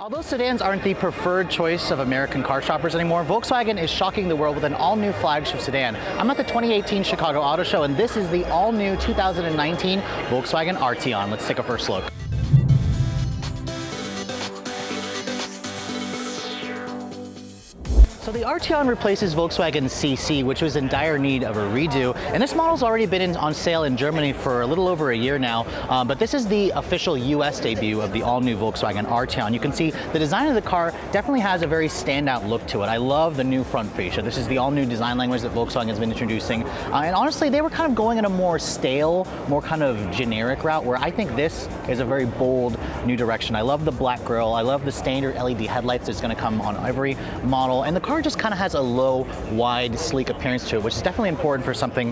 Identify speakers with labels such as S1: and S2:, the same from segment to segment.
S1: Although sedans aren't the preferred choice of American car shoppers anymore, Volkswagen is shocking the world with an all-new flagship sedan. I'm at the 2018 Chicago Auto Show, and this is the all-new 2019 Volkswagen Arteon. Let's take a first look. So the Arteon replaces Volkswagen's CC, which was in dire need of a redo, and this model's already been on sale in Germany for a little over a year now, but this is the official US debut of the all-new Volkswagen Arteon. You can see the design of the car definitely has a very standout look to it. I love the new front fascia. This is the all-new design language that Volkswagen has been introducing, and honestly, they were kind of going in a more stale, more kind of generic route, where I think this is a very bold new direction. I love the black grille. I love the standard LED headlights that's going to come on every model, and the car just kind of has a low, wide, sleek appearance to it, which is definitely important for something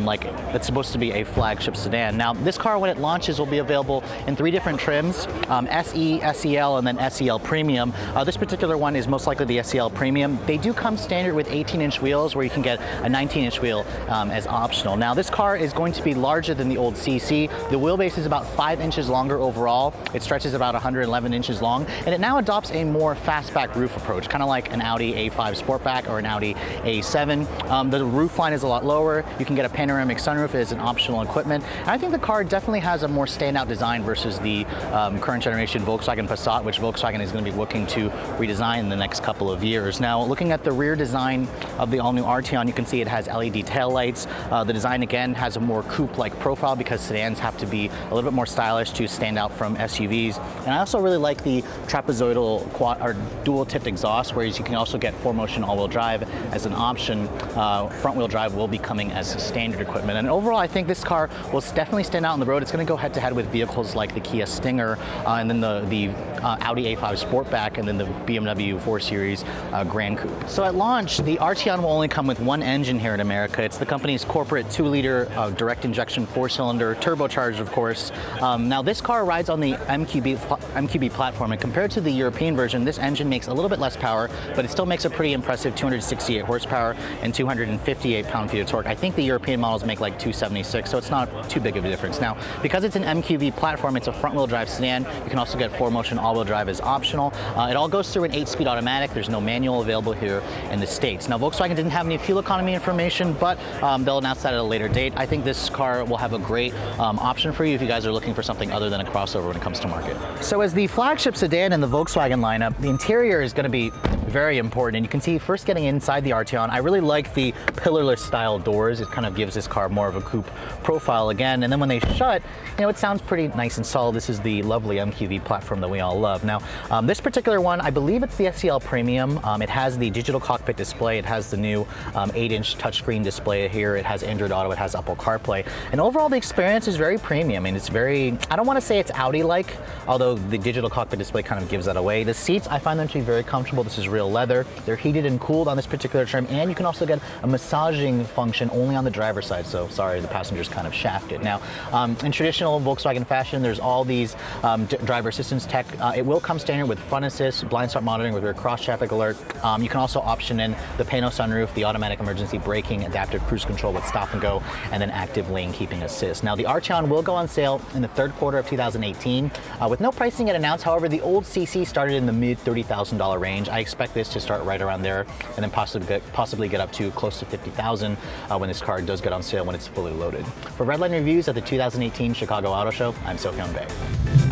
S1: like that's supposed to be a flagship sedan. Now, this car, when it launches, will be available in 3 different trims, SE, SEL, and then SEL Premium. This particular one is most likely the SEL Premium. They do come standard with 18-inch wheels, where you can get a 19-inch wheel as optional. Now, this car is going to be larger than the old CC. The wheelbase is about 5 inches longer overall. It stretches about 111 inches long, and it now adopts a more fastback roof approach, kind of like an Audi A5 Sportback or an Audi A7. The roof line is a lot lower. You can get a panoramic sunroof as an optional equipment. And I think the car definitely has a more standout design versus the current generation Volkswagen Passat, which Volkswagen is going to be looking to redesign in the next couple of years. Now, looking at the rear design of the all-new Arteon, you can see it has LED taillights. The design, again, has a more coupe-like profile because sedans have to be a little bit more stylish to stand out from SUVs. And I also really like the trapezoidal quad or dual-tipped exhaust, whereas you can also get 4Motion all-wheel drive as an option. Front-wheel drive will be coming as standard equipment. And overall, I think this car will definitely stand out on the road. It's going to go head-to-head with vehicles like the Kia Stinger, and then the Audi A5 Sportback, and then the BMW 4 Series Grand Coupe. So at launch, the Arteon will only come with one engine here in America. It's the company's corporate 2-liter direct injection 4-cylinder, turbocharged, of course. Now, this car rides on the MQB platform, and compared to the European version, this engine makes a little bit less power, but it still makes a pretty impressive 268 horsepower and 258 pound-feet of torque. I think the European models make like 276, so it's not too big of a difference. Now, because it's an MQB platform, it's a front-wheel drive sedan. You can also get 4Motion all-wheel drive as optional. It all goes through an 8-speed automatic. There's no manual available here in the States. Now, Volkswagen didn't have any fuel economy information, but they'll announce that at a later date. I think this car will have a great option for you if you guys are looking for something other than a crossover when it comes to market. So as the flagship sedan in the Volkswagen lineup, the interior is going to be very important, and you can see first getting inside the Arteon, I really like the pillarless style doors. It kind of gives this car more of a coupe profile again, and then when they shut, you know, it sounds pretty nice and solid. This is the lovely MQB platform that we all love. Now, this particular one, I believe it's the SEL Premium. It has the digital cockpit display. It has the new 8-inch touchscreen display here. It has Android Auto. It has Apple CarPlay, and overall the experience is very premium. I mean, it's very, I don't want to say it's Audi-like, although the digital cockpit display kind of gives that away. The seats, I find them to be very comfortable. This is real leather. They're heated and cooled on this particular trim, and you can also get a massaging function only on the driver's side, so sorry, the passenger's kind of shafted. Now, in traditional Volkswagen fashion, there's all these driver assistance tech. It will come standard with front assist, blind spot monitoring with rear cross traffic alert. You can also option in the pano sunroof, the automatic emergency braking, adaptive cruise control with stop and go, and then active lane keeping assist. Now, the Arteon will go on sale in the 3rd quarter of 2018 with no pricing yet announced. However, the old CC started in the mid $30,000 range. I expect this to start right around there, and then possibly get up to close to $50,000 when this car does get on sale when it's fully loaded. For Redline Reviews at the 2018 Chicago Auto Show, I'm Sofyan Bey.